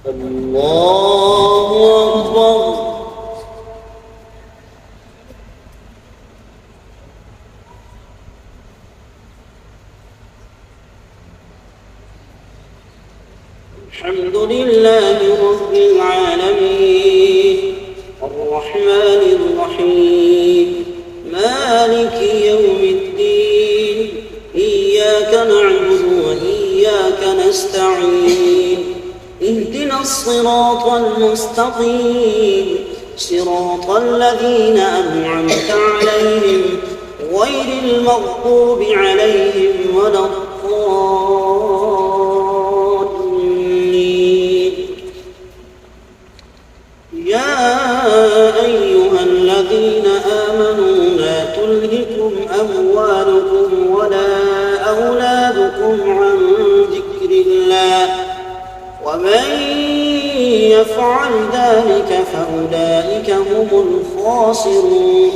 الله أكبر. الحمد لله رب العالمين الرحمن الرحيم مالك يوم الدين إياك نعبد وإياك نستعين اهدنا الصراط المستقيم صراط الذين أنعمت عليهم غير المغضوب عليهم ولا الضالين. يا أيها الذين آمنوا لا تلهكم أموالكم ولا أولادكم عن ذكر الله ومن يفعل ذلك فأولئك هم الخاسرون.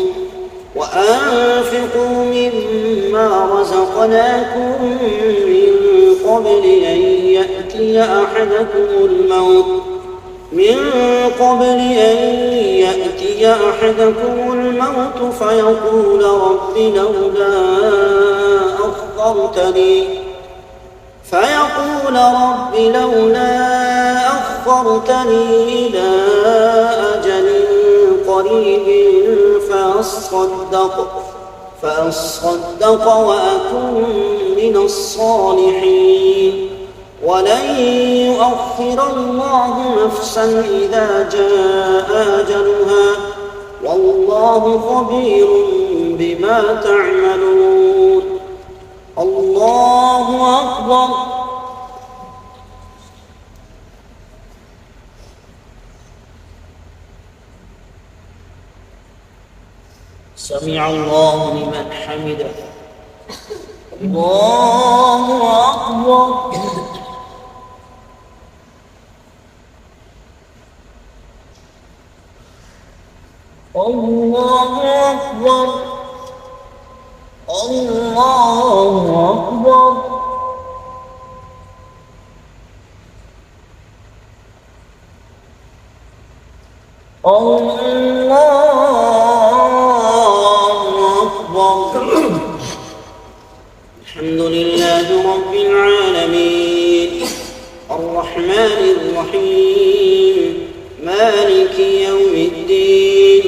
وأنفقوا مما رزقناكم من قبل أن يأتي أحدكم الموت فيقول رب لولا أخرتني إلى أجل قريب فأصدق وأكن من الصالحين ولن يؤخر الله نفسا إذا جاء أجلها والله خبير بما تعملون. الله أكبر. سمع الله لمن حمده. الله أكبر. الله أكبر. الله أكبر. الحمد لله رب العالمين الرحمن الرحيم مالك يوم الدين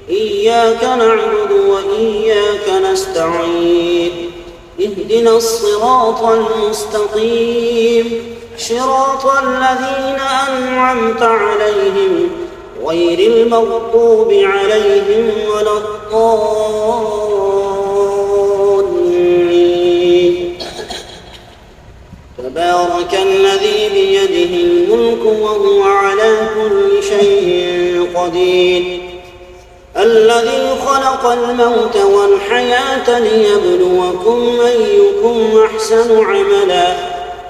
إياك نعبد وإياك نستعين اهدنا الصراط المستقيم صراط الذين أنعمت عليهم غير المغضوب عليهم ولا الضالين. تبارك الذي بيده الملك وهو على كل شيء قدير الذي خلق الموت والحياة ليبلوكم أيكم أحسن عملا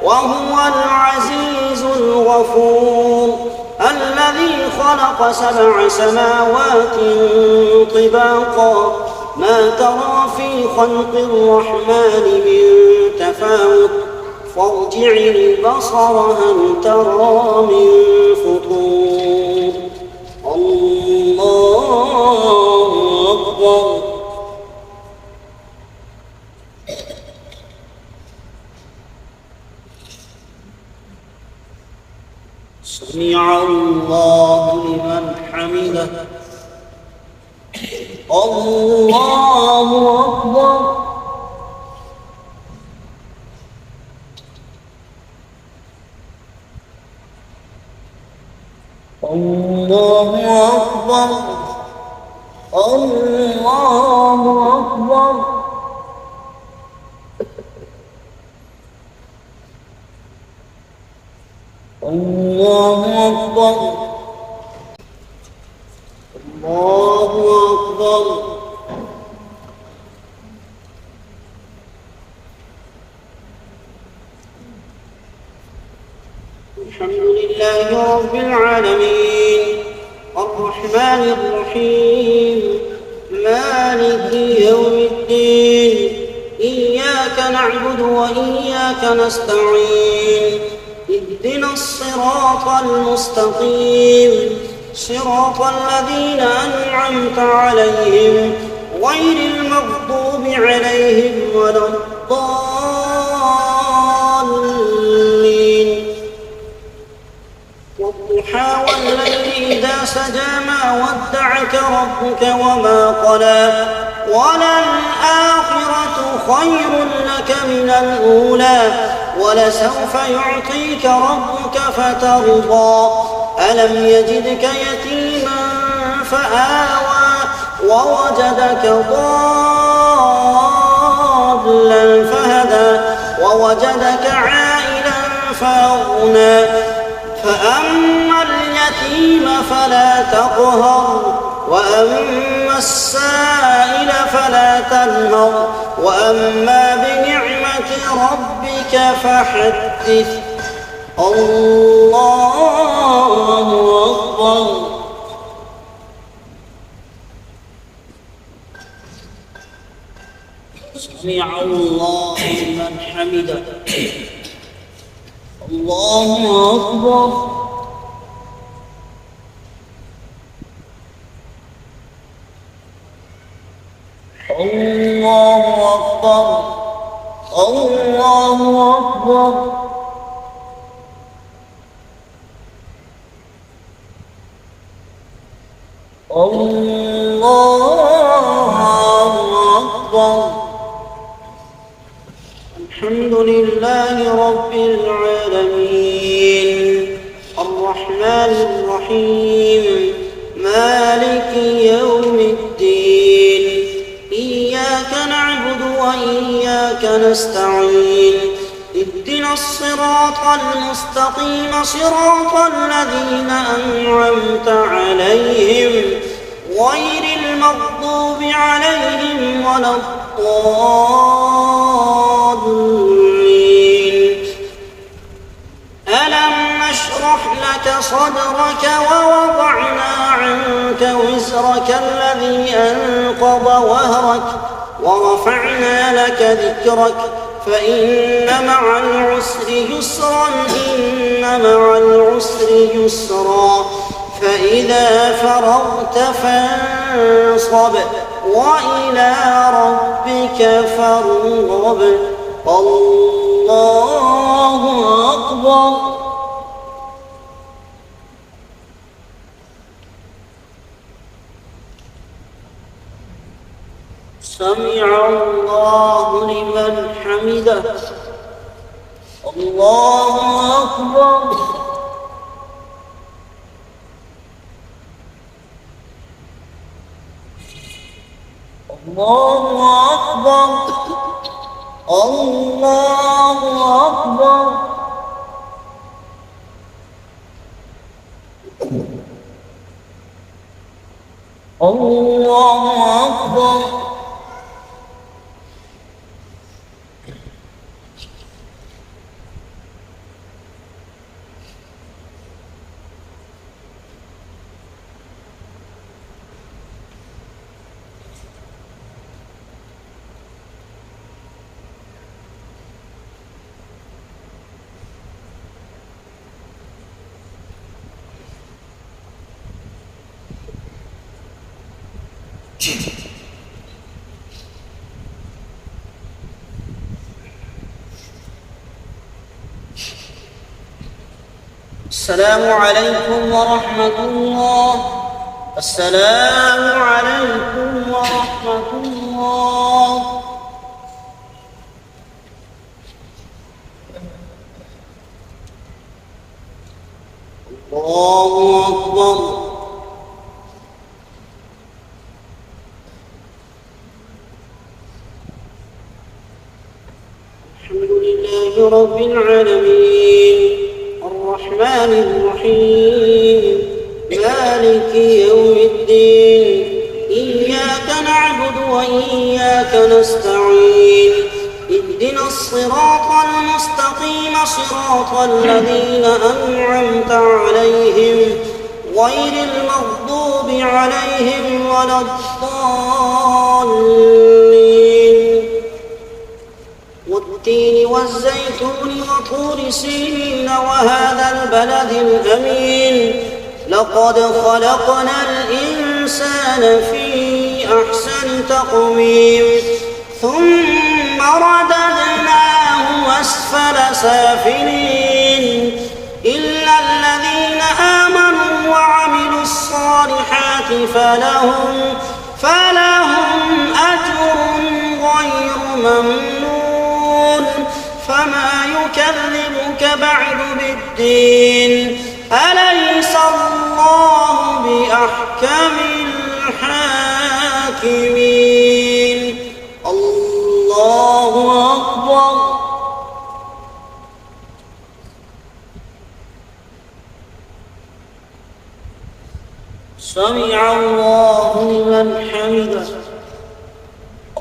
وهو العزيز الغفور الذي خلق 7 سماوات طباقا ما ترى في خلق الرحمن من تفاوت فارجع البصر هل ترى من فطور. الله أكبر. سمع الله لمن حمده. الله أكبر. الله أكبر. الله أكبر. الله أكبر. الله أكبر. الحمد لله رب العالمين الرحمن الرحيم مالك يوم الدين إياك نعبد وإياك نستعين اهدنا الصراط المستقيم صراط الذين أنعمت عليهم غير المغضوب عليهم ولا الضالين والضحى والليل إذا سجى ما ودعك ربك وما قلى وللآخرة خير لك من الأولى ولسوف يعطيك ربك فترضى ألم يجدك يتيما فآوى ووجدك ضالا فهدى ووجدك عائلا فأغنى فأما اليتيم فلا تقهر وأما السائل فلا تنهر وأما بنعمة ربك فحدث الله أكبر سمع الله لمن حمده الله أكبر الله أكبر الله أكبر الله أكبر الحمد لله رب العالمين الرحمن الرحيم مالك يوم الدين إياك نعبد وإياك نستعين اهدنا الصراط المستقيم صراط الذين أنعمت عليهم غير المغضوب عليهم ولا الضالين ألم نشرح لك صدرك ووضعنا عنك وزرك الذي أنقض ظهرك ورفعنا لك ذكرك فإن مع العسر يسرا إن مع العسر يسرا فإذا فرغت فانصب وإلى ربك فارغب الله أكبر سمع الله لمن حمده الله أكبر الله أكبر الله أكبر الله أكبر السلام عليكم ورحمة الله السلام عليكم ورحمة الله الله أكبر الحمد لله رب العالمين الرحمن الرحيم مالك يوم الدين إياك نعبد وإياك نستعين اهدنا الصراط المستقيم صراط الذين أنعمت عليهم غير المغضوب عليهم ولا الضالين والتين والزيتون وطور سينين وهذا البلد الأمين لقد خلقنا الإنسان في أحسن تقويم ثم رددناه أسفل سافلين إلا الذين آمنوا وعملوا الصالحات فلهم أجر غير ممنون فما يكذبك بعد بالدين أليس الله بأحكم الحاكمين الله أكبر سمع الله لمن حمده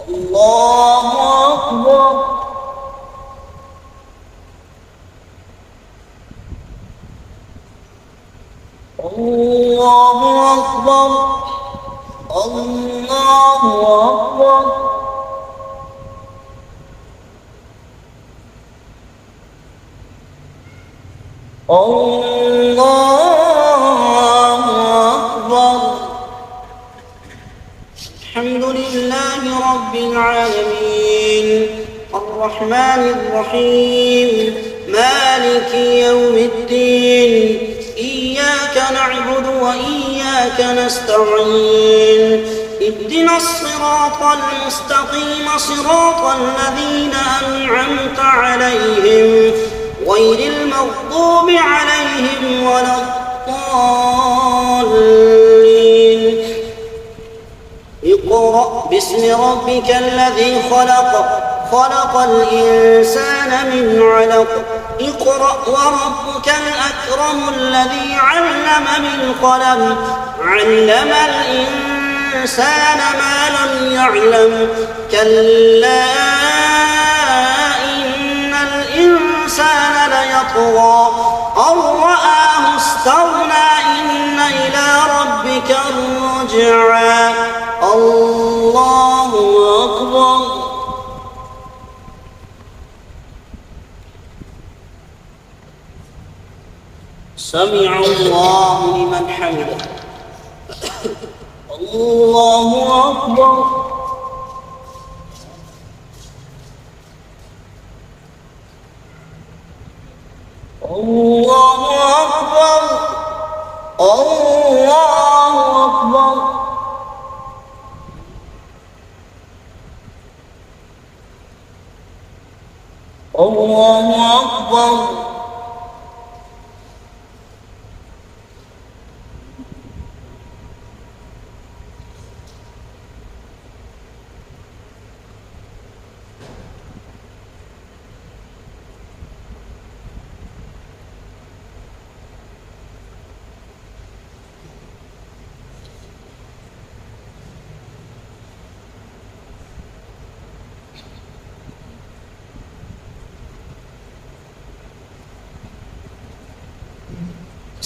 الله أكبر الله أكبر الله أكبر الله أكبر الحمد لله رب العالمين الرحمن الرحيم مالك يوم الدين إياك نعبد وإياك نستعين اهدنا الصراط المستقيم صراط الذين أنعمت عليهم غير المغضوب عليهم ولا الضالين اقرأ باسم ربك الذي خلق الإنسان من علق اقرأ وربك الأكرم الذي علم بالقلم علم الإنسان ما لم يعلم كلا إن الإنسان ليطغى أن رآه استغنى إن إلى ربك الرجعى الله أكبر سمع الله لمن حمده الله أكبر الله أكبر الله أكبر الله أكبر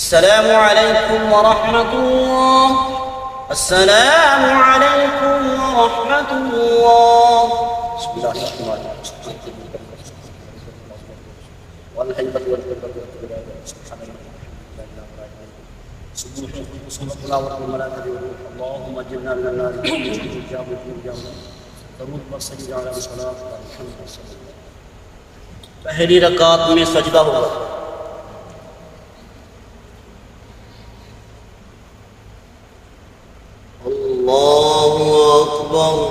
السلام عليكم ورحمة الله السلام عليكم ورحمة الله بسم الله الرحمن الرحيم والهيبة والكبر سبحان الله سبوح القدوس والصلاة والملائكة والروح اللهم اجعلنا من النار الجامع درود پر سجدہ علی الصلاۃ محمد صلی اللہ علیہ وسلم پہلی رکعت میں سجدہ ہوگا الله أكبر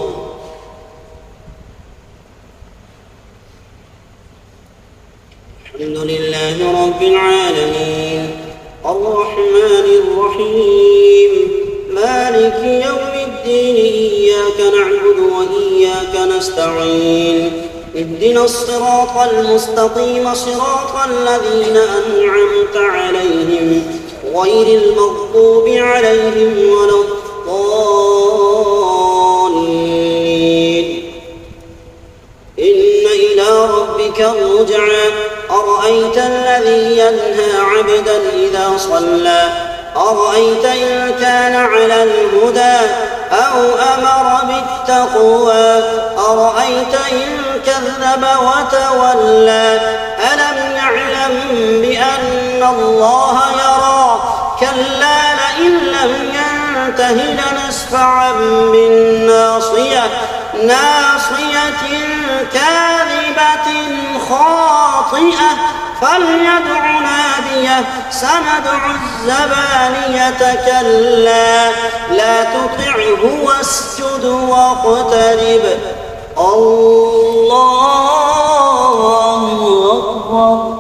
الحمد لله رب العالمين الرحمن الرحيم مالك يوم الدين إياك نعبد وإياك نستعين اهدنا الصراط المستقيم صراط الذين أنعمت عليهم غير المغضوب عليهم ولا الضالين إن إلى ربك الرجعى أرأيت الذي ينهى عبدا إذا صلى أرأيت إن كان على الهدى أو أمر بالتقوى أرأيت إن كذب وتولى ألم يعلم بأن الله يرى كلا لئن لم ينته لنسفعا بالناصية كاذبة خاطئة فليدع ناديه سندع الزبانية كلا لا تطعه واسجد واقترب الله أكبر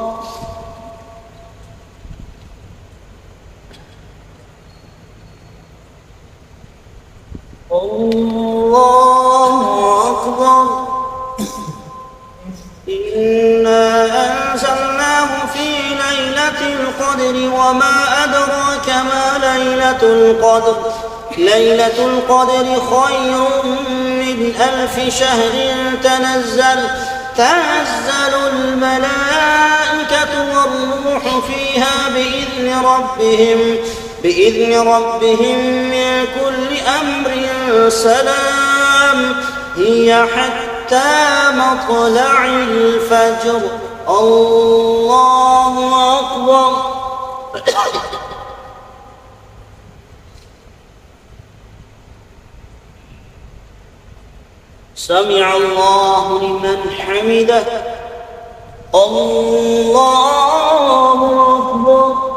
الله أكبر إنا أنزلناه في ليلة القدر وما أدراك ما ليلة القدر ليلة القدر خير من 1000 شهر تنزل الملائكة والروح فيها بإذن ربهم من كل أمر سلام هي حتى مطلع الفجر الله أكبر سمع الله لمن حمده الله أكبر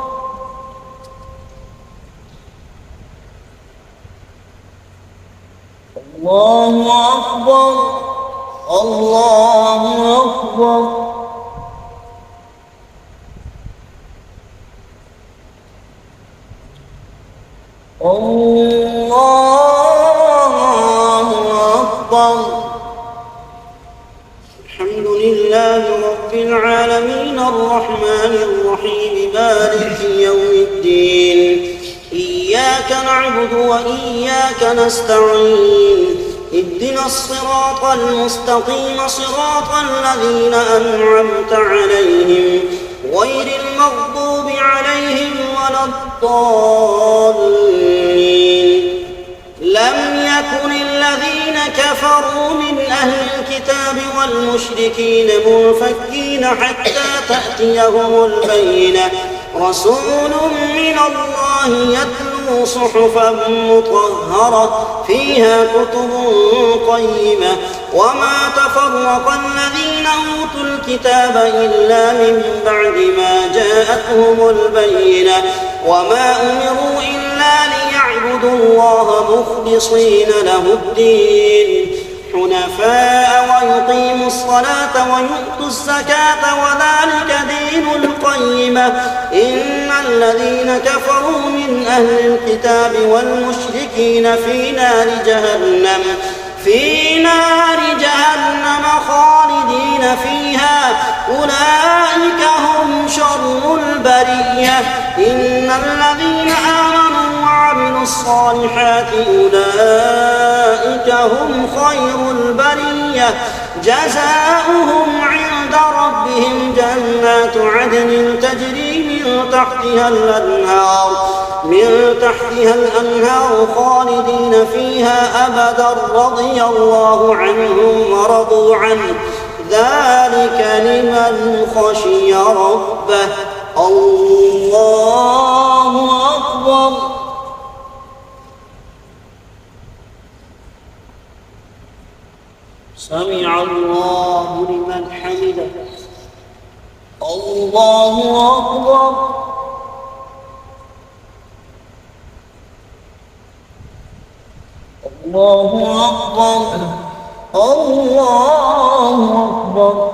الله أكبر الله أكبر الله أكبر الحمد لله رب العالمين الرحمن الرحيم مالك يوم الدين إياك نعبد وإياك نستعين اهدنا الصراط المستقيم صراط الذين أنعمت عليهم غير المغضوب عليهم ولا الضالين لم يكن الذين كفروا من أهل الكتاب والمشركين منفكين حتى تأتيهم البينة رسول من الله يتلو صحفا مطهرة فيها كتب قيمة وما تفرق الذين أوتوا الكتاب إلا من بعد ما جاءتهم البينة وما أمروا إلا ليعبدوا الله مخلصين له الدين حنفاء ويقيموا الصلاة ويؤتوا الزكاة وذلك دين القيمة إن الذين كفروا من أهل الكتاب والمشركين في نار جهنم خالدين فيها أولئك هم شر البرية إن الذين آمنوا وعملوا الصالحات أولئك هم خير البرية جزاؤهم عند ربهم جنات عدن تجري من تحتها الأنهار خالدين فيها أبدا رضي الله عنهم ورضوا عنه ذلك لمن خشي ربه الله أكبر سمع الله لمن حمده الله أكبر الله أكبر الله أكبر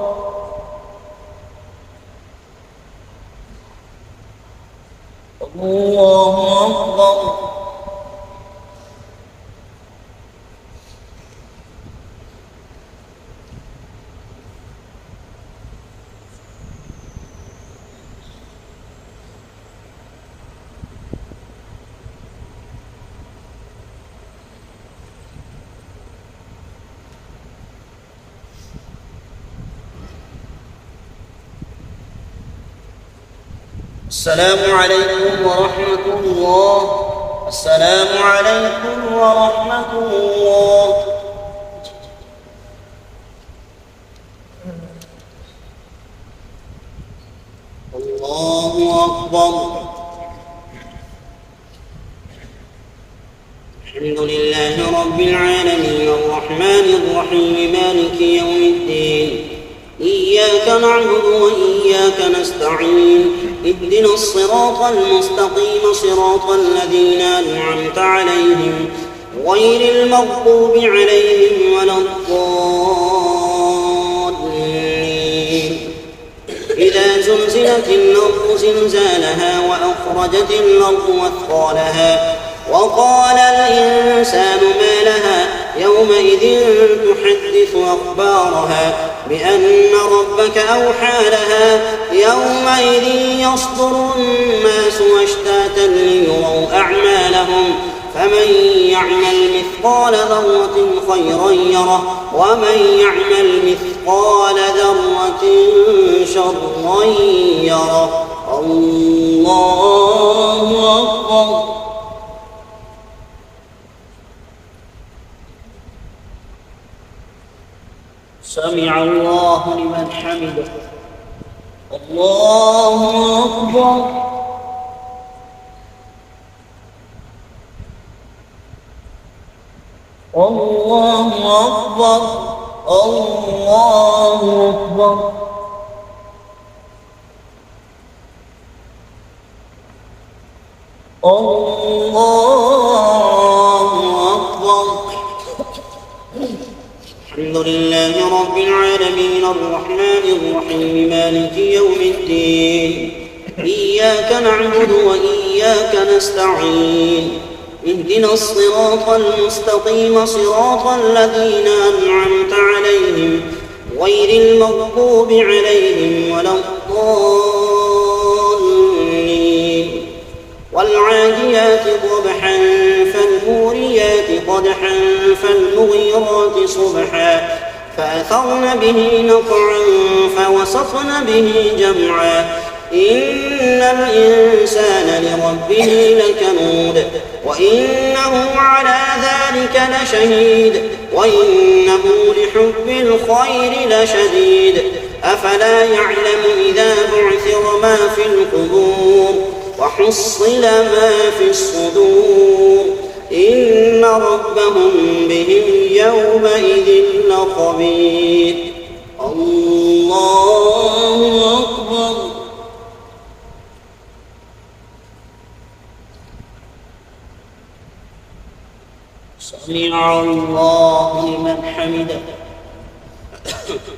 الله أكبر السلام عليكم ورحمة الله السلام عليكم ورحمة الله. الله أكبر. الحمد لله رب العالمين الرحمن الرحيم مالك يوم الدين. إياك نعبد وإياك نستعين. اهدنا الصراط المستقيم صراط الذين أنعمت عليهم غير المغضوب عليهم ولا الضالين. إذا زلزلت الأرض زلزالها وأخرجت الأرض أثقالها وقال الإنسان ما لها يومئذ تحدث أخبارها بأن ربك أوحى لها يومئذ يصدر الناس أشتاتا ليروا أعمالهم فمن يعمل مثقال ذرة خيرا يره ومن يعمل مثقال ذرة شرا يره. الله أكبر. سمع الله لمن حمده. الله أكبر. الله أكبر. الله أكبر. الله أكبر. الحمد لله رب العالمين الرحمن الرحيم مالك يوم الدين. إياك نعبد وإياك نستعين. اهدنا الصراط المستقيم صراط الذين أنعمت عليهم غير المغضوب عليهم ولا الضالين. والعاديات ضبحا فالموريات قدحا فالمغيرات صبحا فأثرن به نقعا فوسطن به جمعا إن الإنسان لربه لكنود وإنه على ذلك لشهيد وإنه لحب الخير لشديد. أفلا يعلم إذا بعثر ما في القبور وحصل ما في الصدور إن ربهم بهم يومئذ لخبير. الله أكبر. سمع الله لمن حمده.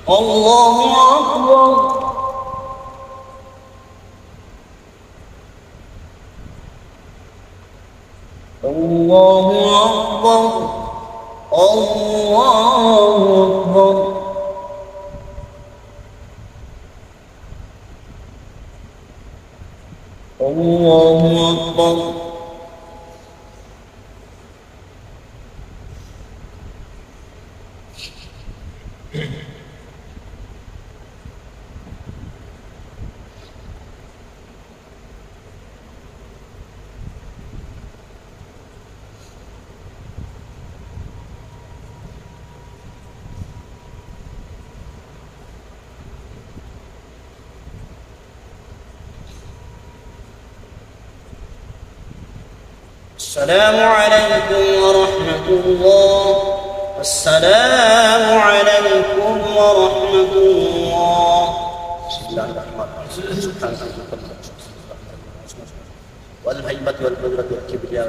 الله أكبر. الله أكبر. الله أكبر. الله أكبر. السلام عليكم ورحمة الله. السلام عليكم ورحمة الله. بسم الله الرحمن الرحيم. سبحانك والهيبة والقدرة والكبرياء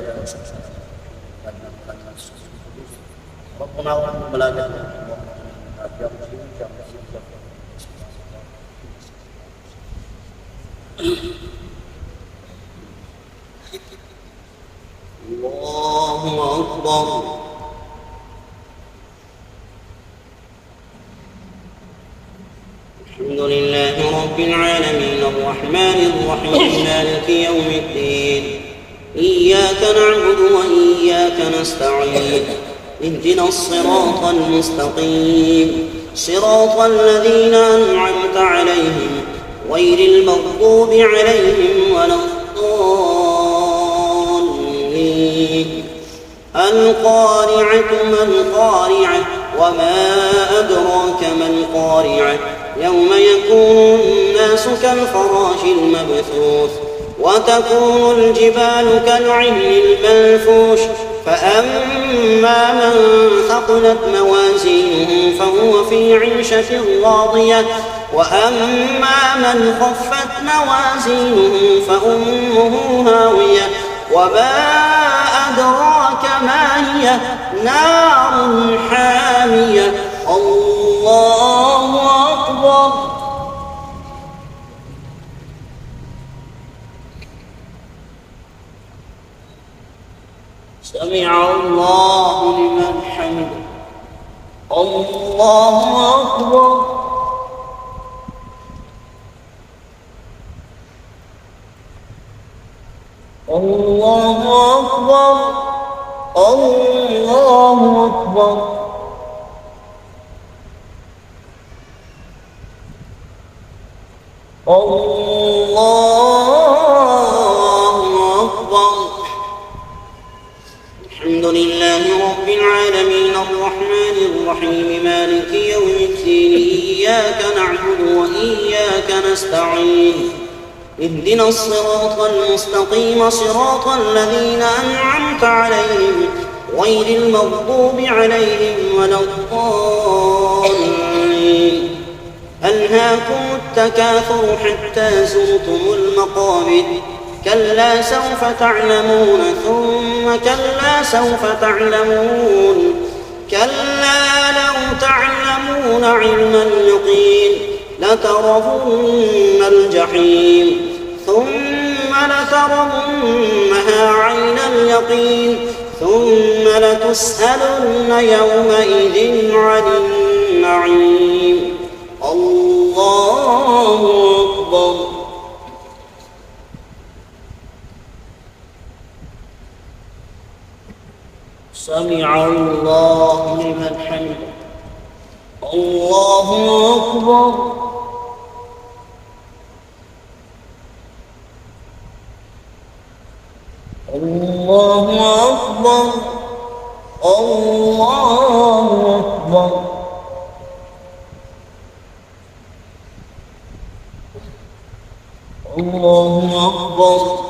ربنا ورب الملائكة الله أكبر. الحمد لله رب العالمين الرحمن الرحيم مالك يوم الدين. إياك نعبد وإياك نستعين. اهدنا الصراط المستقيم صراط الذين أنعمت عليهم غير المغضوب عليهم ولا الضالين. القارعة ما القارعة وما أدراك ما القارعة يوم يكون الناس كالفراش المبثوث وتكون الجبال كالعهن المنفوش فأما من ثقلت موازينه فهو في عيشة راضية وأما من خفت موازينه فأمه هاوية وما أدراك ما هي نار حامية الله أكبر سمع الله لمن حمده الله أكبر الله أكبر الله أكبر الله أكبر الحمد لله رب العالمين الرحمن الرحيم مالك يوم الدين إياك نعبد وإياك نستعين اهدنا الصراط المستقيم صراط الذين أنعمت عليهم غير المغضوب عليهم ولا الضالين ألهاكم التكاثر حتى زرتم المقابر كلا سوف تعلمون ثم كلا سوف تعلمون كلا لو تعلمون علم اليقين لترون الجحيم ثم لترونها عين اليقين ثم لتسألن يومئذ عن النعيم الله أكبر سمع الله لمن حمده الله أكبر الله أكبر الله أكبر الله أكبر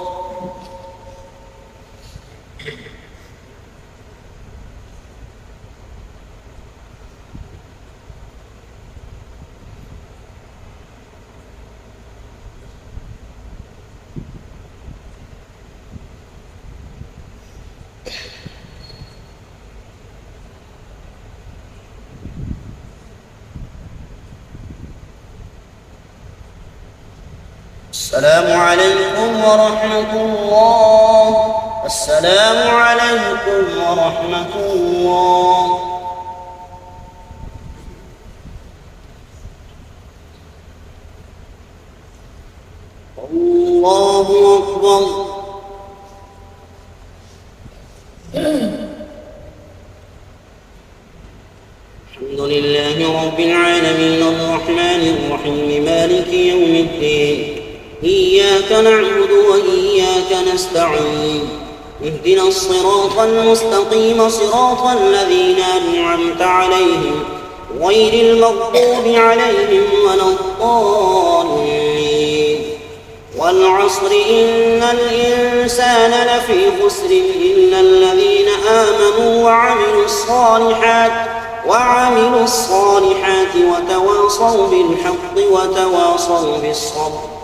السلام عليكم ورحمة الله السلام عليكم ورحمة الله الله أكبر الحمد لله رب العالمين الرحمن الرحيم مالك يوم الدين إياك نعبد وإياك نستعين اهدنا الصراط المستقيم صراط الذين أنعمت عليهم غير المغضوب عليهم ولا الضالين والعصر إن الإنسان لفي خسر إلا الذين آمنوا وعملوا الصالحات وتواصوا بالحق وتواصوا بالصبر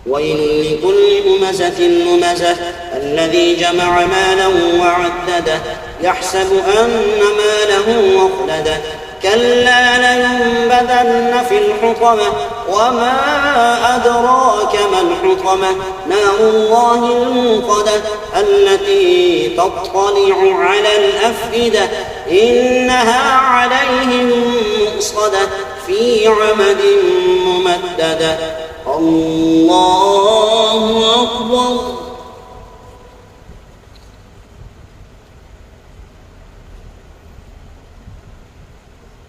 ويل لكل همزة لمزة الذي جمع مالا وعدده يحسب أن ماله أخلده كلا لينبذن في الحطمة وما أدراك ما الحطمة نار الله الموقدة التي تطلع على الأفئدة إنها عليهم مؤصدة في عمد ممددة الله أكبر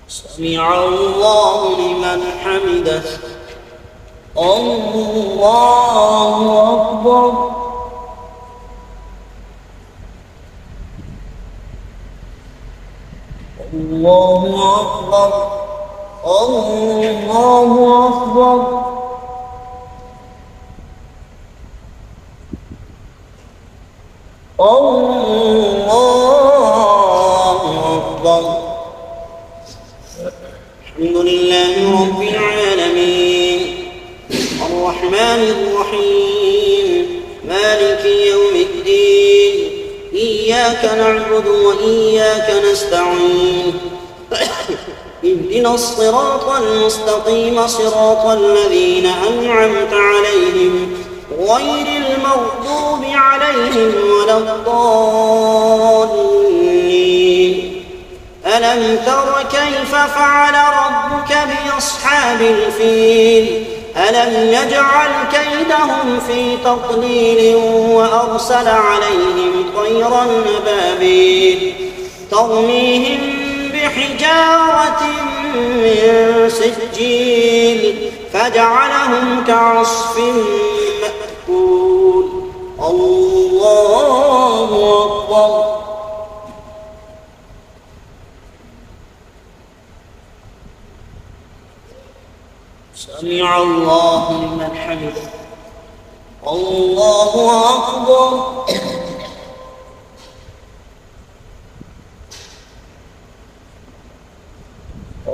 سمع الله لمن حمده الله أكبر الله أكبر الله أكبر الله أكبر. الحمد لله رب العالمين الرحمن الرحيم مالك يوم الدين إياك نعبد وإياك نستعين اهدنا الصراط المستقيم صراط الذين أنعمت عليهم غير المغضوب عليهم ولا الضالين. ألم تر كيف فعل ربك بأصحاب الفيل ألم يجعل كيدهم في تضليل وأرسل عليهم طيرا أبابيل ترميهم بحجارة من سجيل فجعلهم كعصف مأكول. الله أكبر. سمع الله لمن حمده. الله أكبر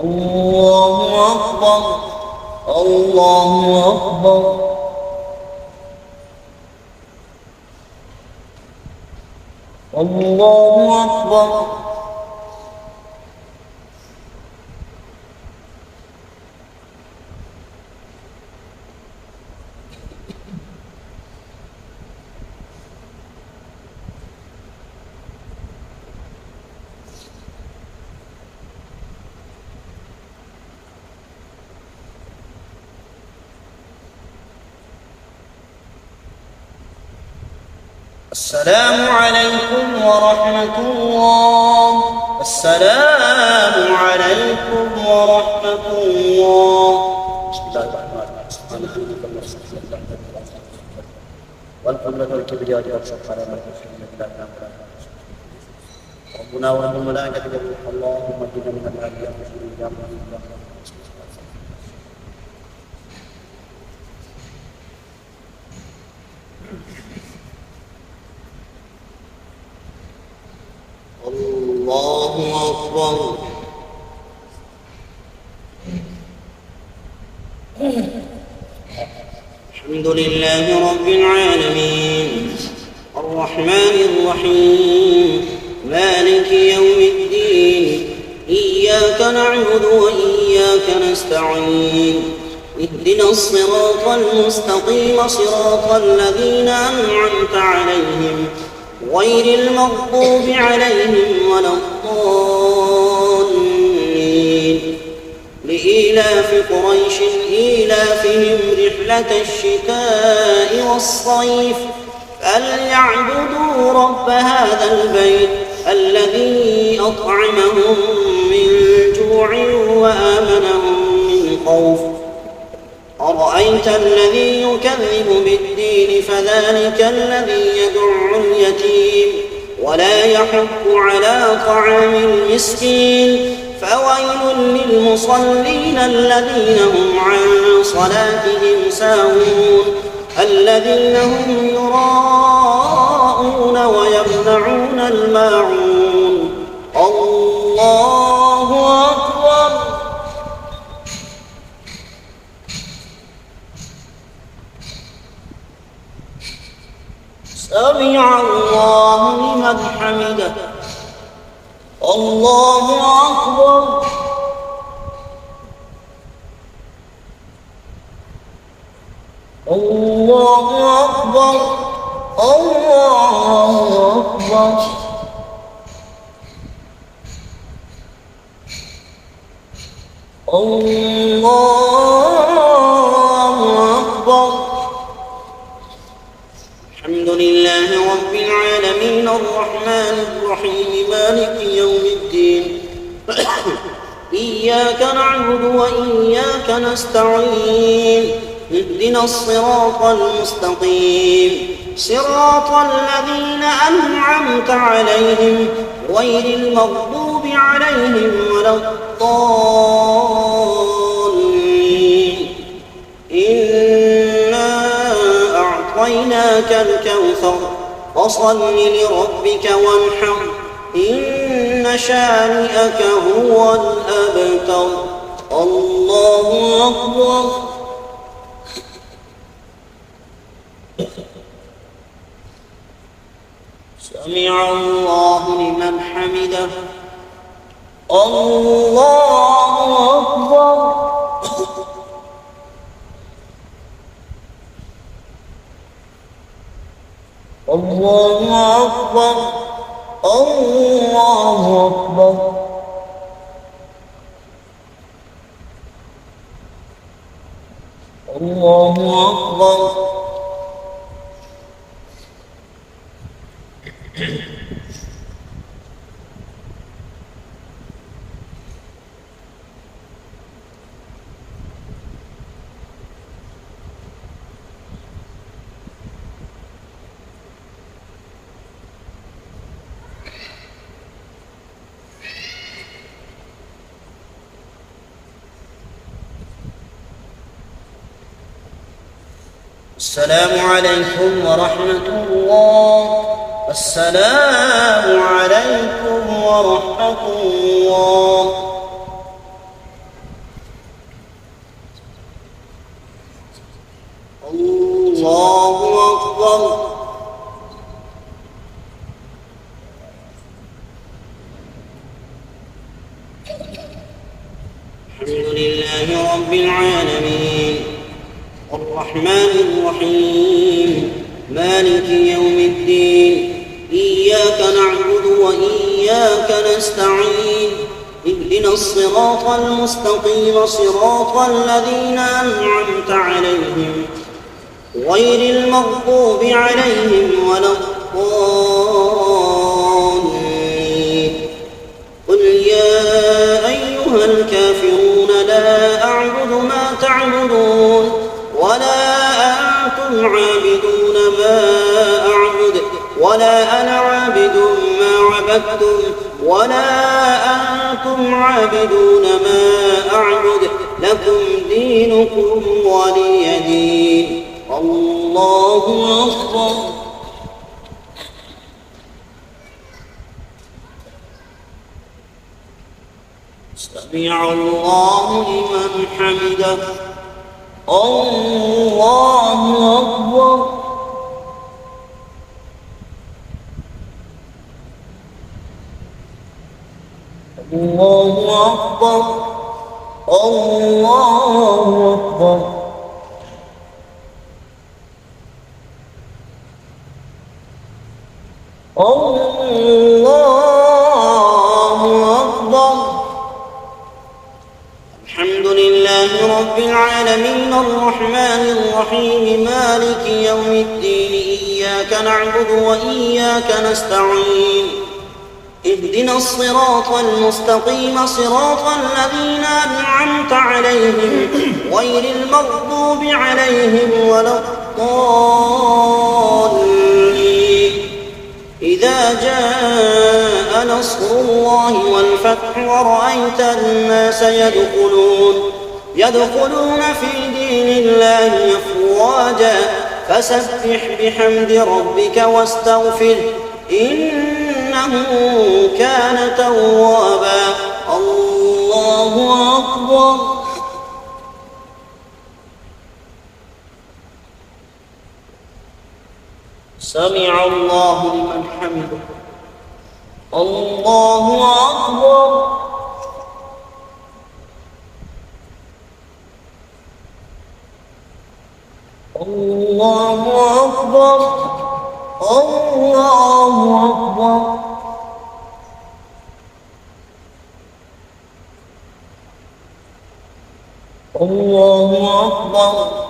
الله أكبر الله أكبر الله أكبر. السلام عليكم ورحمة الله. السلام عليكم ورحمة الله. والقدرة والكبرياء والسلطان ربنا والملائكة يقول اللهم اجعلنا من الأنبياء الله أكبر. الحمد لله رب العالمين الرحمن الرحيم مالك يوم الدين إياك نعبد وإياك نستعين اهدنا الصراط المستقيم صراط الذين أنعمت عليهم غير المغضوب عليهم ولا الضالين. لإيلاف قريش إيلافهم رحلة الشتاء والصيف فليعبدوا رب هذا البيت الذي أطعمهم من جوع وآمنهم من خوف. أرأيت الذي يكذب بالدين فذلك الذي يدع اليتيم ولا يحض على طعام المسكين. فويل للمصلين الذين هم عن صلاتهم ساهون الذين هم يراءون ويمنعون الماعون. الله أكبر. سمع الله لمن حمده. الله أكبر الله أكبر الله أكبر الله أكبر. الحمد لله رب العالمين الرحمن الرحيم مالك يوم الدين إياك نعبد وإياك نستعين اهدنا الصراط المستقيم صراط الذين أنعمت عليهم غير المغضوب عليهم ولا الضالين إنا أعطيناك الكوثر فصل لربك وانحر إن شانئك هو الأبتر الله أكبر سمع الله لمن حمده الله أكبر الله أكبر الله أكبر الله أكبر السلام عليكم ورحمة الله السلام عليكم ورحمة الله الله أكبر الحمد لله رب العالمين الرحمن الرحيم مالك يوم الدين إياك نعبد وإياك نستعين اهدنا الصراط المستقيم صراط الذين أنعمت عليهم غير المغضوب عليهم ولا الضالين قل يا أيها الكافرون لا أعبد ما تعبدون ولا أنتم عابدون ما أعبد ولا أنا عابد ما عبدتم ولا أنتم عابدون ما أعبد لكم دينكم ولي دين الله أكبر سمع الله لمن حمده الله أكبر الله أكبر الله أكبر الله أكبر الحمد لله رب العالمين الرحمن الرحيم مالك يوم الدين إياك نعبد وإياك نستعين اهدنا الصراط المستقيم صراط الذين أنعمت عليهم غير المغضوب عليهم ولا الضالين إذا جاء نصر الله والفتح ورأيت الناس يدخلون في دين الله أفواجا فسبح بحمد ربك واستغفره إنه كان توابا الله أكبر سمع الله لمن حمده الله أكبر الله أكبر الله أكبر الله أكبر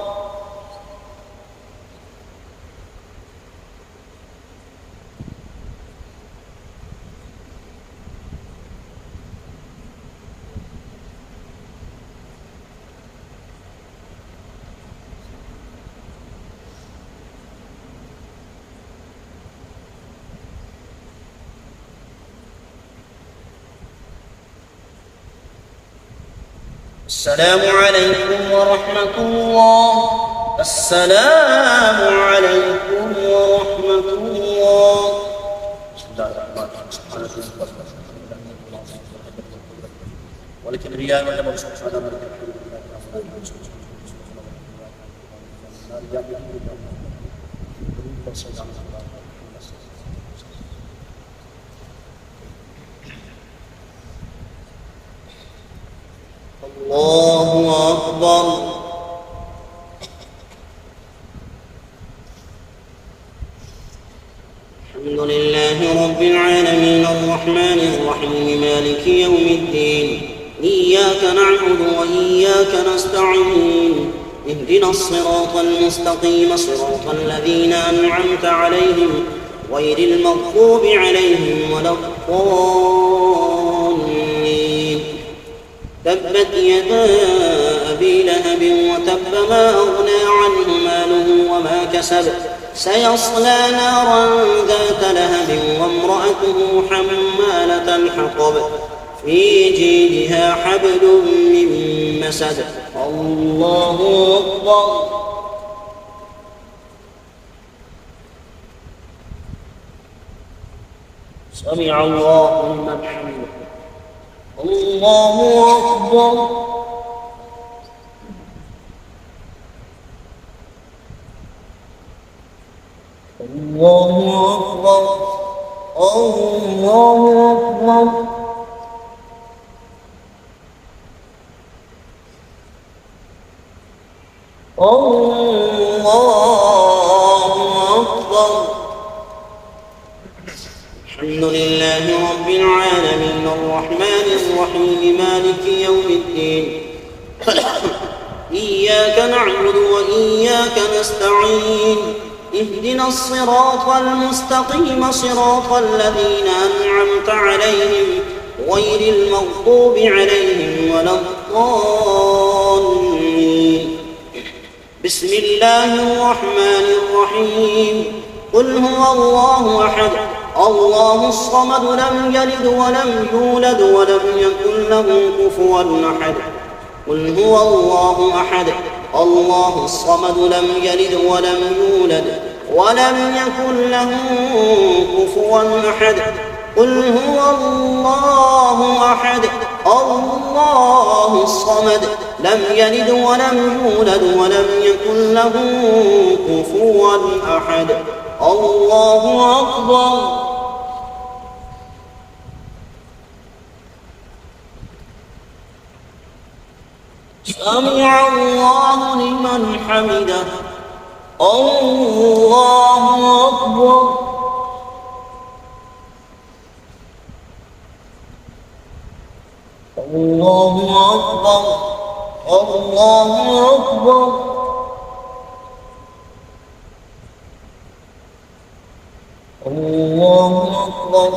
السلام عليكم ورحمة الله. السلام عليكم ورحمة الله. بسم الله الرحمن الرحيم. سبحانك ولكن رياء ولا مرسول سبحانه الله أكبر. الحمد لله رب العالمين الرحمن الرحيم مالك يوم الدين. إياك نعبد وإياك نستعين. اهدنا الصراط المستقيم صراط الذين أنعمت عليهم غير المغضوب عليهم ولا الضالين. تبت يدا أبي لهب وتب ما أغنى عنه ماله وما كسب سيصلى نارا ذات لهب وامرأته حمالة الحطب في جيدها حبل من مسد. الله أكبر. سمع الله لمن حمده. الله أكبر. الله أكبر. الله أكبر. الله أكبر. الحمد لله رب العالمين الرحمن الرحيم مالك يوم الدين. إياك نعبد وإياك نستعين. اهدنا الصراط المستقيم صراط الذين أنعمت عليهم غير المغضوب عليهم ولا الضالين. بسم الله الرحمن الرحيم. قل هو الله أحد الله الصمد لم يلد ولم يولد ولم يكن له كفوا أحد. قل هو الله أحد الله الصمد لم يلد ولم يولد ولم يكن له كفوا أحد. قل هو الله أحد الله الصمد لم يلد ولم يولد ولم يكن له كفوا أحد. الله أكبر. سمع الله لمن حمده. الله أكبر. الله أكبر. الله أكبر. الله أكبر.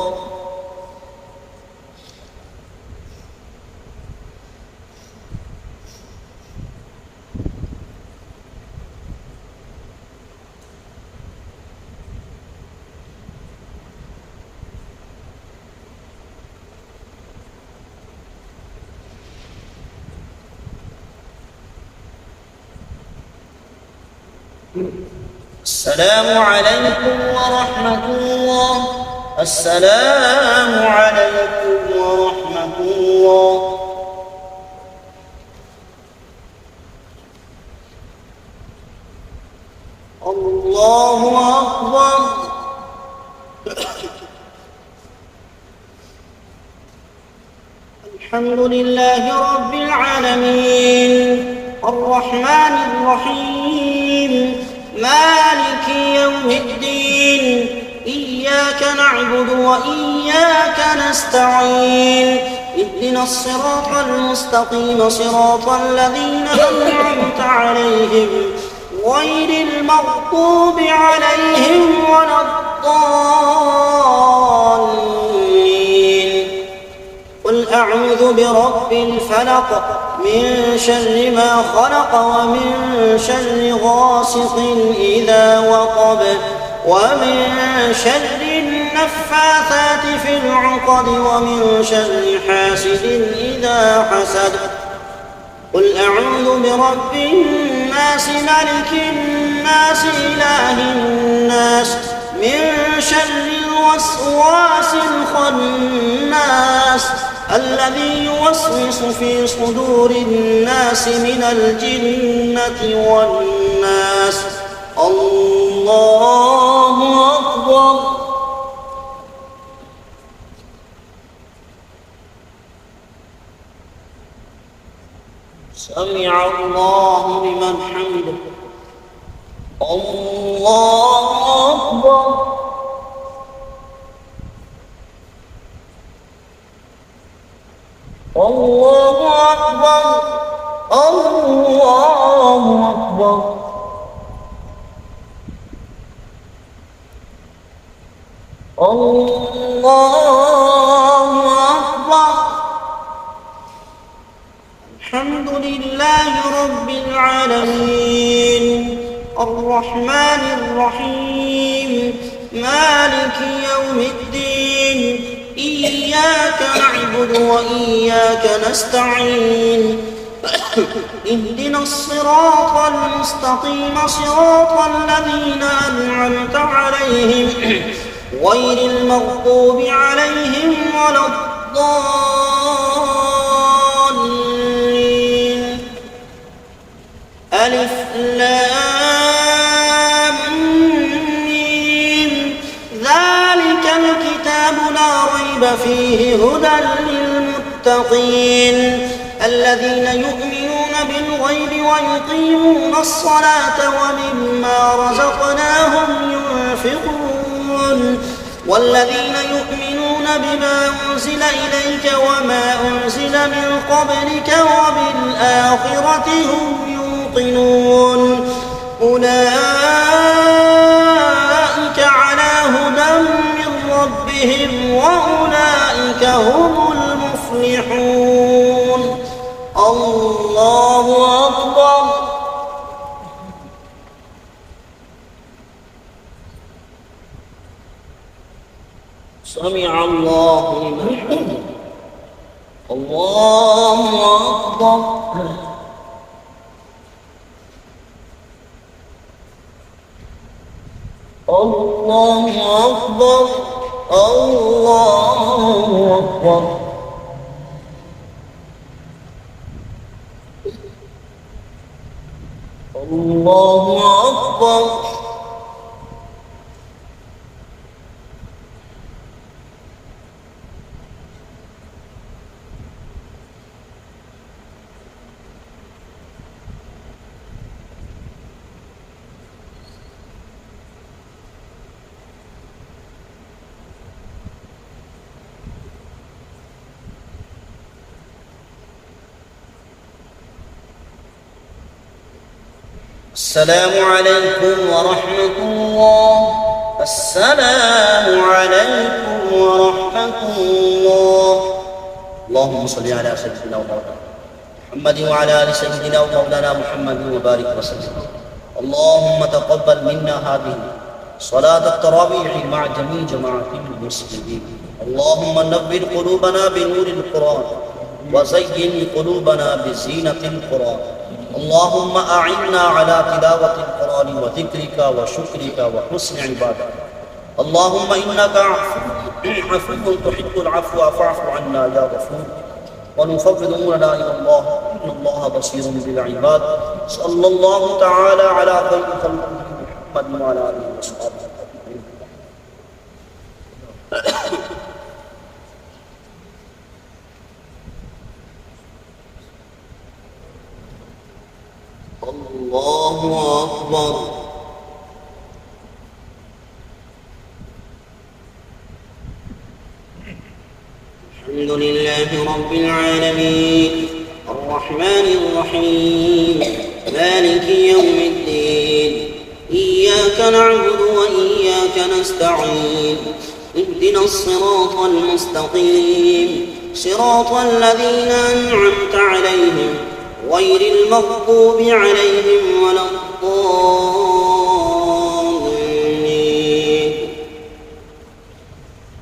السلام عليكم ورحمة الله. السلام عليكم ورحمة الله. الله أكبر. الحمد لله رب العالمين الرحمن الرحيم مالك يوم الدين. إياك نعبد وإياك نستعين. اهدنا الصراط المستقيم صراط الذين أنعمت عليهم غير المغضوب عليهم ولا الضالين. قل أعوذ برب الفلق من شر ما خلق ومن شر غاسق إذا وقب ومن شر النفاثات في العقد ومن شر حاسد إذا حسد. قل أعوذ برب الناس ملك الناس إله الناس من شر الوسواس الخناس الذي يوسوس في صدور الناس من الجنة والناس. الله أكبر. سمع الله لمن حمده. الله أكبر. الله أكبر. الله أكبر. الله أكبر. الحمد لله رب العالمين الرحمن الرحيم مالك يوم الدين إياك نعبد وإياك نستعين اهدنا الصراط المستقيم صراط الذين أنعمت عليهم غير المغضوب عليهم ولا الضالين. ألف لام ميم ذلك الكتاب لا ريب فيه هدى للمتقين الذين يؤمنون بالغيب ويقيمون الصلاة ومما رزقناهم ينفقون والذين يؤمنون بما أنزل إليك وما أنزل من قبلك وبالآخرة هم يوقنون أولئك على هدى من ربهم وأولئك هم المفلحون. الله أكبر. سمع الله لمن حمده. الله أكبر. الله أكبر. الله أكبر. الله أكبر. السلام عليكم ورحمة الله. السلام عليكم ورحمة الله. اللهم صل على سيدنا محمد وعلى آل سيدنا ومولانا محمد وبارك وسلم. اللهم تقبل منا هذه صلاة التراويح مع جميع جماعة المسلمين. اللهم نور قلوبنا بنور القرآن وزين قلوبنا بزينة القرآن. اللهم أعنا على تلاوة القرآن وذكرك وشكرك وحسن عبادتك. اللهم إنك عفو تحب العفو فاعف عنا يا غفور. ونفوض أمورنا إلى الله إن الله بصير بالعباد. صلى الله تعالى على خير خلقه محمد وعلى آله وصحبه. الله أكبر. الحمد لله رب العالمين الرحمن الرحيم مالك يوم الدين إياك نعبد وإياك نستعين اهدنا الصراط المستقيم صراط الذين أنعمت عليهم غير المغضوب عليهم ولا الضالين.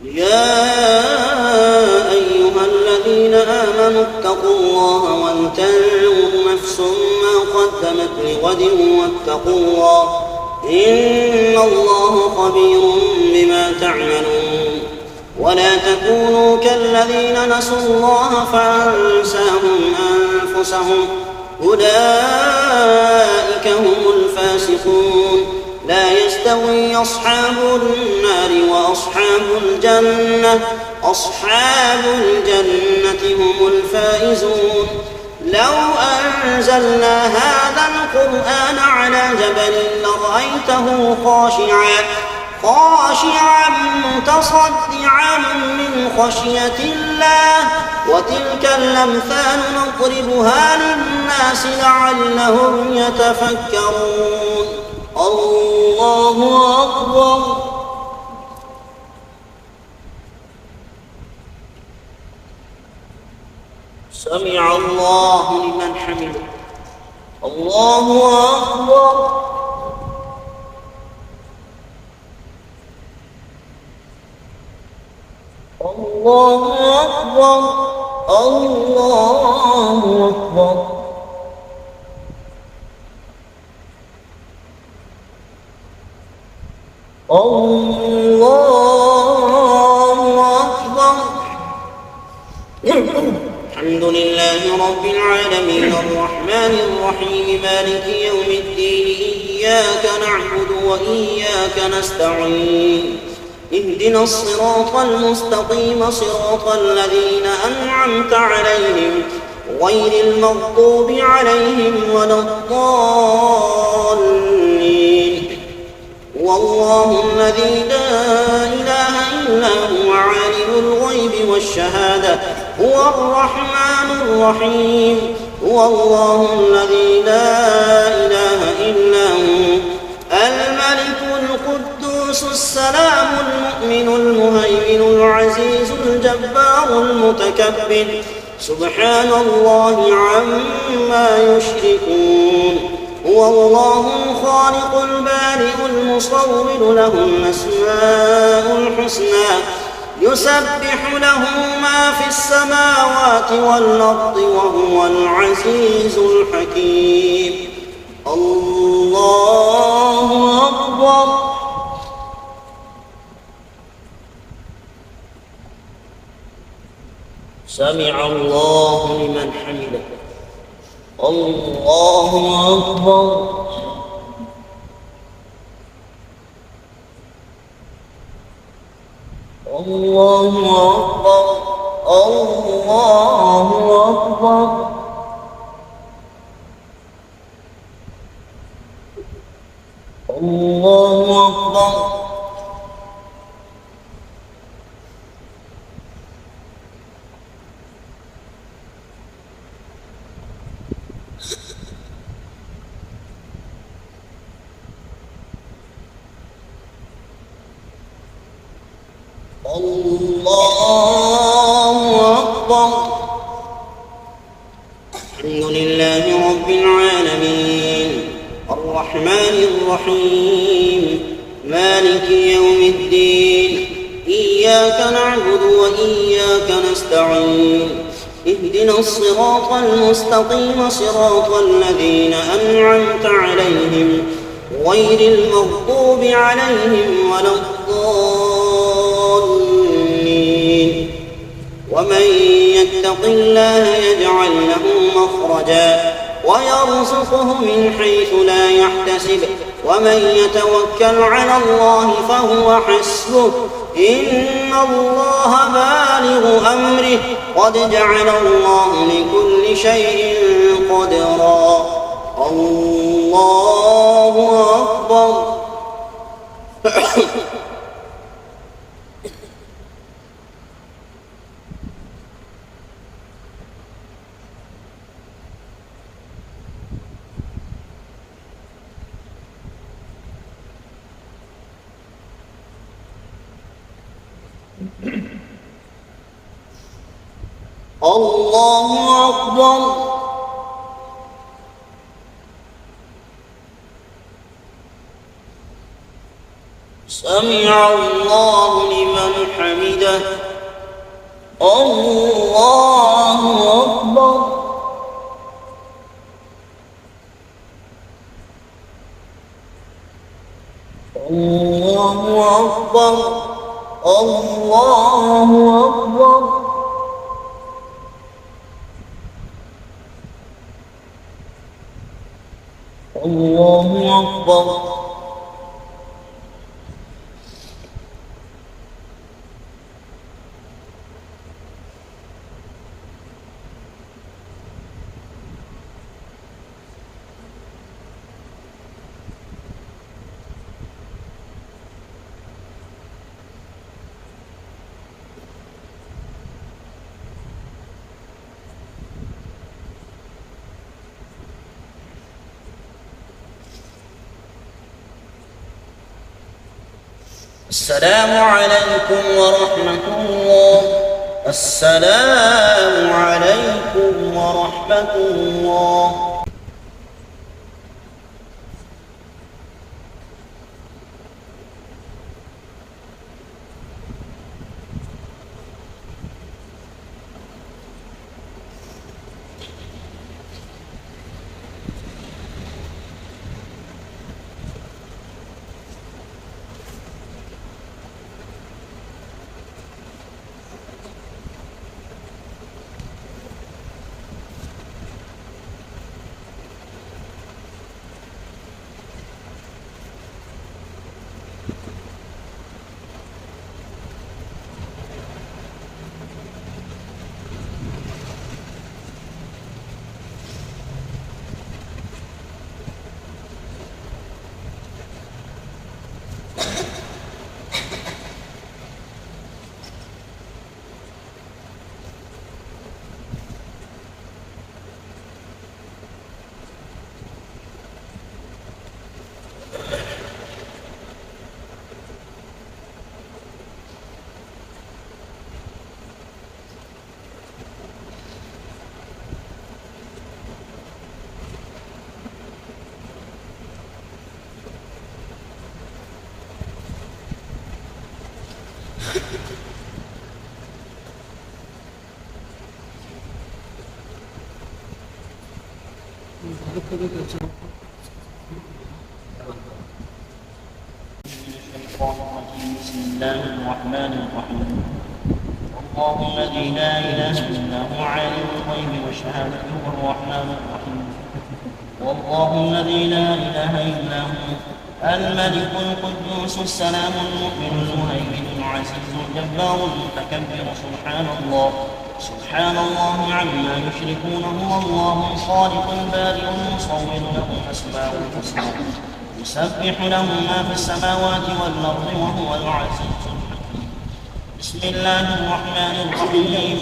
يا أيها الذين آمنوا اتقوا الله ولتنظر غد واتقوا الله إن الله خبير بما تعملون. ولا تكونوا كالذين نسوا الله فأنساهم أنفسهم أولئك هم الفاسقون. لا يستوي أصحاب النار وأصحاب الجنة أصحاب الجنة هم الفائزون. لو أنزلنا هذا القرآن على جبل لرأيته خاشعا متصدعا من خشية الله. وتلك الأمثال نضربها للناس لعلهم يتفكرون. الله أكبر. سمع الله لمن حمده. الله أكبر. الله أكبر. الله أكبر. الله أكبر. الحمد لله رب العالمين الرحمن الرحيم مالك يوم الدين إياك نعبد وإياك نستعين اهدنا الصراط المستقيم صراط الذين أنعمت عليهم غير المغضوب عليهم ولا الضالين. والله الذي لا إله إلا هو عالم الغيب والشهادة هو الرحمن الرحيم. هو الله الذي لا إله إلا هو الملك القدوس السلام المؤمن المهيمن العزيز الجبار المتكبر سبحان الله عما يشركون. هو الله الخالق البارئ المصور له الأسماء الحسنى يسبح له ما في السماوات والأرض وهو العزيز الحكيم. الله أكبر. سمع الله لمن حمده. الله أكبر. الله أكبر. الله أكبر. الله أكبر. الله أكبر. الحمد لله رب العالمين الرحمن الرحيم مالك يوم الدين إياك نعبد وإياك نستعين اهدنا الصراط المستقيم صراط الذين أنعمت عليهم غير المغضوب عليهم ولا الضالين. ومن يتق الله يجعل له مخرجا ويرزقه من حيث لا يحتسب ومن يتوكل على الله فهو حسبه إن الله بالغ أمره قد جعل الله لكل شيء قدرا. الله أكبر. الله أكبر. سمع الله لمن حمده. الله أكبر. أكبر الله أكبر الله أكبر السلام عليكم ورحمة الله. السلام عليكم ورحمة الله. بسم الله الرحمن الرحيم. الله الذي لا إله إلا هو عالم الغيب والشهادة هو الرحمن الرحيم. والله الذي لا إله إلا هو الملك القدوس السلام المؤمن المهيمن العزيز الجبار المتكبر. سبحان الله عما يشركون. هو الله الخالق البارئ المصور له الأسماء الحسنى يسبح له ما في السماوات والأرض وهو العزيز الحكيم. بسم الله الرحمن الرحيم.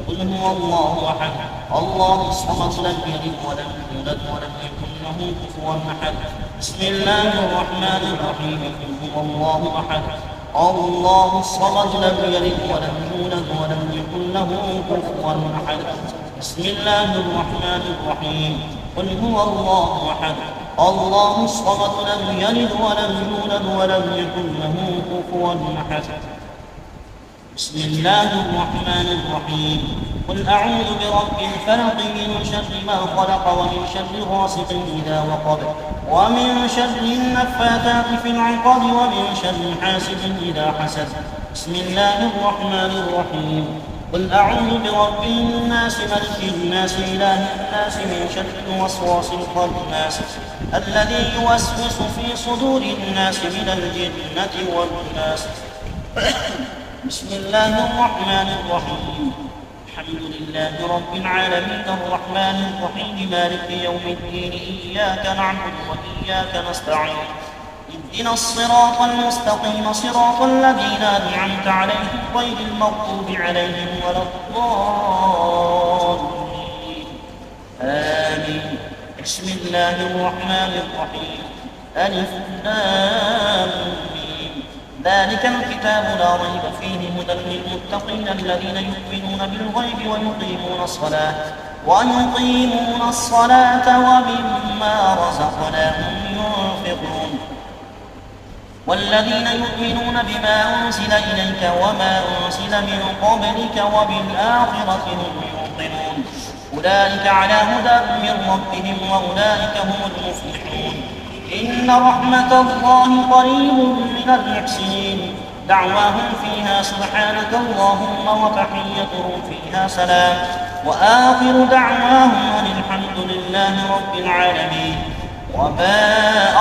قل هو الله أحد الله الصمد لم يلد ولم يولد ولم يكن له كفوا أحد. بسم الله الرحمن الرحيم. قل هو الله أحد الله الصمد لم يلد ولم يولد ولم يكن له كفوا أحد. بسم الله الرحمن الرحيم. قل هو الله أحد الله الصمد لم يلد ولم يولد ولم يكن له كفوا أحد. بسم الله الرحمن الرحيم. قل أعوذ برب الفلق من شر ما خلق ومن شر غاسق إذا وقب ومن شر النفاثات في العقد ومن شر حاسد إذا حسد. بسم الله الرحمن الرحيم. قل أعوذ برب الناس ملك الناس إله الناس من شر الوسواس الخناس الذي يوسوس في صدور الناس من الجنة والناس. بسم الله الرحمن الرحيم. الحمد لله رب العالمين الرحمن الرحيم مالك يوم الدين إياك نعبد وإياك نستعين اهدنا الصراط المستقيم صراط الذين أنعمت عليهم غير المغضوب عليهم ولا الضالين آمين. بسم الله الرحمن الرحيم. ألف لام ميم ذلك الكتاب لا ريب فيه هدى للمتقين الذين يؤمنون بالغيب ويقيمون الصلاة ومما رزقناهم ينفقون والذين يؤمنون بما أنزل إليك وما أنزل من قبلك وبالآخرة هم يوقنون أولئك على هدى من ربهم وأولئك هم المفلحون. إن رحمة الله قريب من من المحسنين دعواهم فيها سبحانك اللهم وتحيتهم فيها سلام وآخر دعواهم أن الحمد لله رب العالمين. وما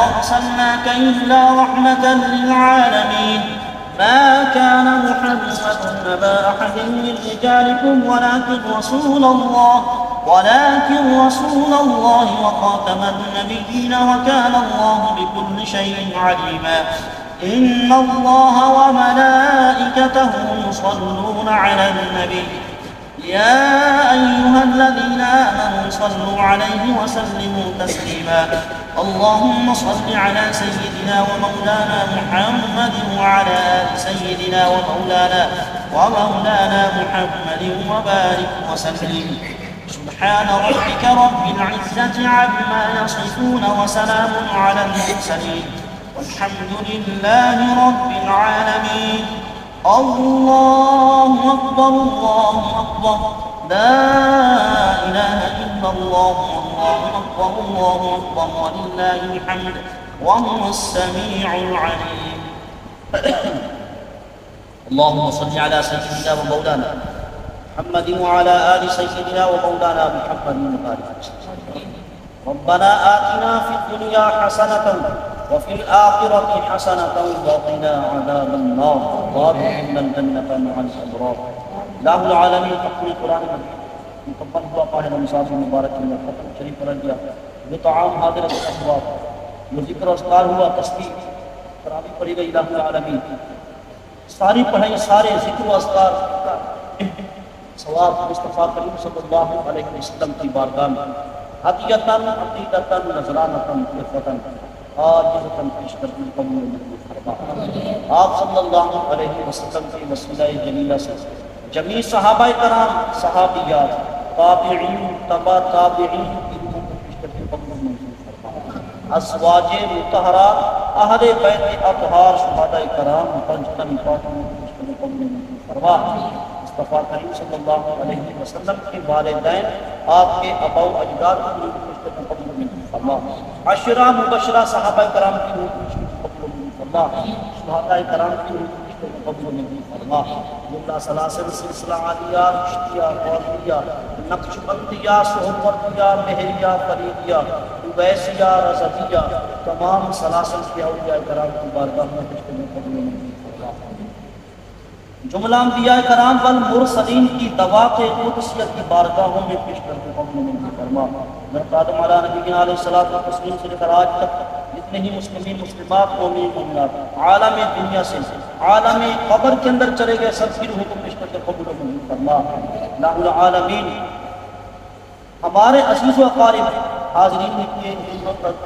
أرسلناك إلا رحمة للعالمين. ما كان محمد أبا أحد من رجالكم ولكن رسول الله وخاتم النبيين وكان الله بكل شيء عليما. إن الله وملائكته يصلون على النبي يا أيها الذين آمنوا صلوا عليه وسلموا تسليما. اللهم صل على سيدنا ومولانا محمد وعلى آل سيدنا ومولانا محمد وبارك وسلم. سبحان ربك رب العزة عما يصفون وسلام على المرسلين والحمد لله رب العالمين. الله أكبر الله أكبر لا إله إلا الله الله أكبر الله أكبر ولله الحمد وهو السميع العليم. اللهم صل على سيدنا ومولانا محمد وعلى آل سيدنا ومولانا محمد وبارك وسلم. ربنا آتنا في الدنيا حسنة وفي الآخرة حسنة وقنا عذاب النار وادخلنا الجنة مع الأبرار. الہ العالمین اپنے قرآن مکمل ہوا پاہ رمضان مبارک میں ختم شریف پڑھ دیا. جو طعام حاضر اسباب جو ذکر و اذکار ہوا تسبیح تراویح پڑھی گئی. الہ العالمین ساری پڑھائی سارے ذکر و اذکار کا ثواب مصطفیٰ کریم صلی اللہ علیہ وسلم کی بارگاہ میں حقیقتاً عقیدتاً نذرانتاً عرفتاً عاجزتاً پیش کرتی قبول فرما. آپ صلی اللہ علیہ وسلم کی وسیلہ جلیلہ سے جمیع صحابہ کرام صحابیات تابعین تبع تابعین کی روحوں کو پیش کرتی قبول فرما. ازواج مطہرات اہل بیت اطہار شہداء کرام پنجتن پاکوں کو پیش کرتی قبول فرما. مصطفیٰ کریم صلی اللہ علیہ وسلم کے والدین آپ کے آباء و اجداد کی روح کو قبول فرما. عشرہ مبشرہ صحابہ کرام کی روح کو قبول فرما. شہداء کرام کی روح کو قبول فرما. جملہ سلاسل سلسلہ عالیہ چشتیہ قادریہ نقشبندیہ سہروردیہ مہریہ فریدیہ اویسیہ رضویہ تمام سلاسل کے اولیاء کرام کی بارگاہ میں قبول فرما. جملہ انبیاء کرام والمرسلین کی دوا کے قدسیت کی بارگاہوں میں پیش کرتے قبول فرما. حضرت آدم علیہ نبی علیہ الصلوۃ والتسلیم سے لے کر آج تک جتنے ہی مسلمین مسلمات مومنین مومنات عالم دنیا سے عالم قبر کے اندر چلے گئے سب کی روحوں کو پیش کرتے قبول فرما. الہ العالمین ہمارے عزیز و اقارب حاضرین کے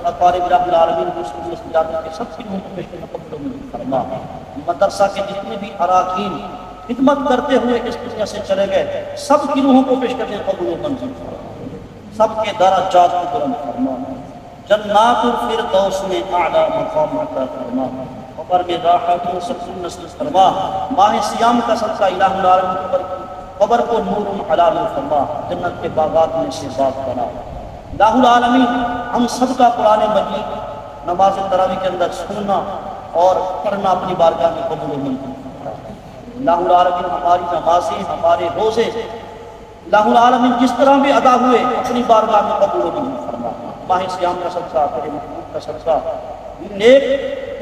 اقارب الہ العالمین مسلم مسلمات کے سب کی روحوں کو پیش کرتے قبول فرما. مدرسہ کے جتنے بھی اراکین خدمت کرتے ہوئے اس دنیا سے چلے گئے سب کی روحوں کو پیش کرتے قبول و منظور فرما. سب کے درجات کو بلند فرما. جنات الفردوس میں اعلیٰ مقام عطا فرما. قبر میں راحت و سکون نصیب فرما. ماہ سیام کا صدقہ الہ العالمین قبر کو نور حلال فرما. جنت کے باغات میں سے باغ بنا. الہ العالمین ہم سب کا قرآن مجید نماز تراویح کے اندر سننا اور پڑھنا اپنی بارگاہ میں قبول و منظور فرما. الہ العالمین ہماری نمازیں ہمارے روزے الہ العالمین جس طرح بھی ادا ہوئے اپنی بارگاہ میں قبول و منظور فرما. ماہ سیام کا صدقہ کرے محبوب کا صدقہ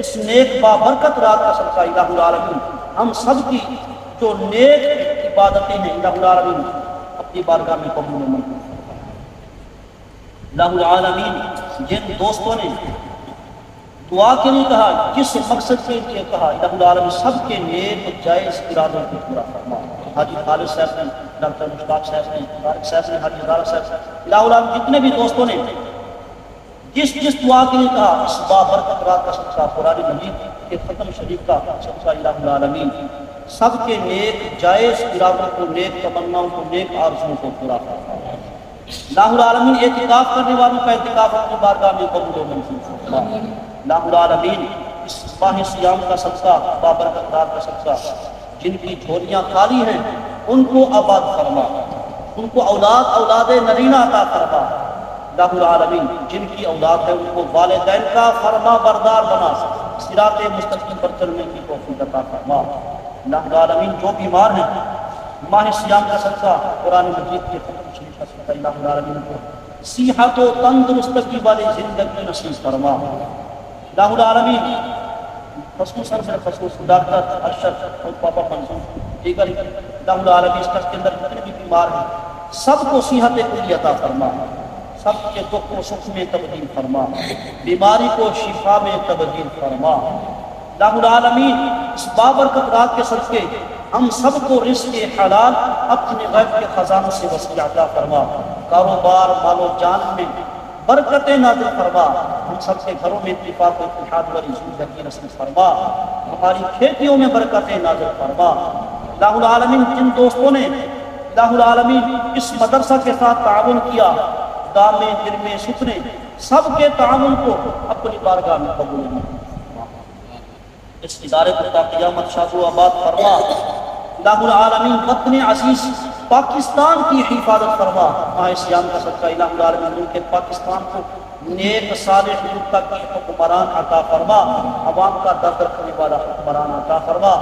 اس نیک بابرکت رات کا صدقہ الہ العالمین ہم سب کی جو نیک عبادتیں ہیں الہ العالمین اپنی بارگاہ میں قبول و منظور فرما. الہ العالمین جن دوستوں نے دعا کے لیے کہا جس مقصد کے لیے کہا الہ العالمین سب کے نیک و جائز ارادوں کو پورا فرما. حاجی خالد صاحب نے ڈاکٹر مشتاق صاحب نے طارق صاحب نے حاجی ہزارہ صاحب الہ العالمین جتنے بھی دوستوں نے جس دعا کے لیے کہا اس بابرکت رات کا صدقہ قرآن مجید کے ختم شریف کا صدقہ الہ العالمین سب کے نیک جائز ارادوں کو نیک تمناؤں کو نیک آرزوؤں کو پورا فرما. الہ العالمین اعتکاف کرنے والوں کا اعتکاف اپنی بارگاہ میں قبول و منظور فرما. الہ العالمین اس ماہ سیام کا صدقہ بابرکت رات کا صدقہ جن کی جھولیاں خالی ہیں ان کو آباد فرما. ان کو اولاد نرینہ عطا فرما. الہ العالمین جن کی اولاد ہے ان کو والدین کا فرما بردار بنا. صراط مستقیم پر چلنے کی توفیق عطا فرما۔ اللہ العالمین جو بیمار ہیں ماہ سیام کا صدقہ قرآن مجید کے ختم شریف کا صدقہ اللہ العالمین کو صحت و تندرستی والی زندگی نصیب فرما۔ اللہ العالمین خصوصاً خصوص ڈاکٹر ارشد اور پاپا منظور دیگر اللہ العالمین اس ٹرسٹ کے اندر جتنے بھی بیمار ہیں سب کو صحت کلی عطا فرما، سب کے دکھ کو سکھ میں تبدیل فرما، بیماری کو شفا میں تبدیل فرما۔ اللہ العالمین اس بابرکت رات کے صدقے ہم سب کو رزق حلال اپنے غیب کے خزانوں سے وسیع عطا فرما، کاروبار مال و جان میں برکت نازل فرما، ہم سب کے گھروں میں اتفاق و اتحاد والی زندگی نصیب فرما، ہماری کھیتیوں میں برکت نازل فرما۔ اللہ العالمین جن دوستوں نے اللہ العالمین اس مدرسہ کے ساتھ تعاون کیا دامے درمے ستنے سب کے تعاون کو اپنی بارگاہ میں قبول فرما، اس ادارے کو تا قیامت شاد و آباد فرما۔ اللہ العالمین وطن عزیز پاکستان کی حفاظت فرما، ماہ سیام کا صدقہ الہ العالمین ملک پاکستان کو نیک صالح ملک کی حکمران عطا فرما، عوام کا درد رکھنے والا حکمران عطا فرما،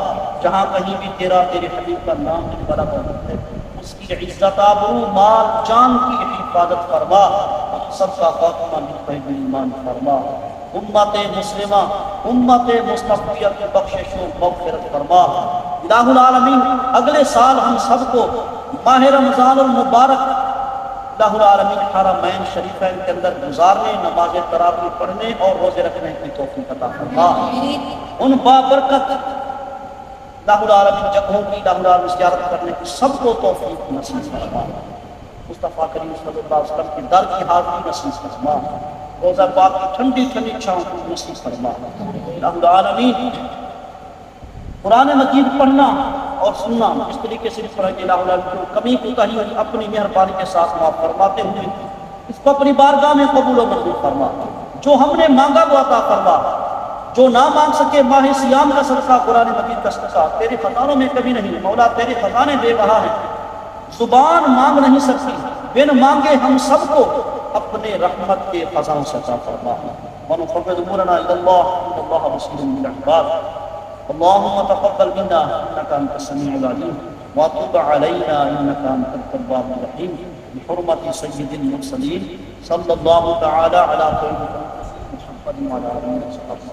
جہاں کہیں بھی تیرے حبیب کا نام لینے والا موجود ہے اس کی عزت آبرو مال جان کی حفاظت فرما، سب کا خاتمہ بالخیر ایمان فرما، امت مسلمہ امت مصطفیت کی بخشش و مغفرت فرما۔ الہ العالمین اگلے سال ہم سب کو ماہ رمضان المبارک الہ العالمین حرمین شریفین کے اندر گزارنے، نماز تراویح پڑھنے اور روزے رکھنے کی توفیق عطا فرما۔ ان بابرکت الہ العالمین جگہوں کی الہ العالمین زیارت کرنے کی سب کو توفیق نصیب فرما، مصطفیٰ کریم صلی اللہ علیہ وسلم کے در کی حاضری نصیب فرما، روزہ پاک کی ٹھنڈی ٹھنڈی چھاؤں کو نصیب فرما۔ الہ العالمین قرآن مجید پڑھنا اور سننا اس طریقے سے پڑھا کہ الہ العالمین کمی کوتاہی اپنی مہربانی کے ساتھ معاف فرماتے ہوئے اس کو اپنی بارگاہ میں قبول و منظور فرما، جو ہم نے مانگا وہ عطا فرما، جو نہ مانگ سکے ماہ سیام کا صدقہ قرآن مجید کا صدقہ تیرے خزانوں میں کبھی نہیں، مولا تیرے خزانے بے بہا ہیں، زبان مانگ نہیں سکتی، بن مانگے ہم سب کو اپنے رحمت کے خزانوں سے عطا فرما۔ ونفوض امورنا الى الله ان الله بصير بالعباد، اللهم تقبل منا انك انت السميع العليم وتب علينا انك انت التواب الرحيم، بحرمة سيد المرسلين صلى الله تعالى على خير محمد وعلى اله وصحبه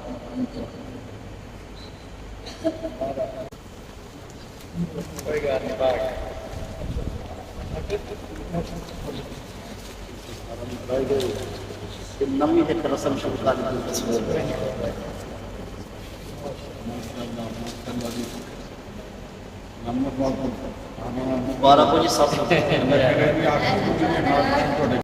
نمی ہے رسم شکر مبارک ہو جی سب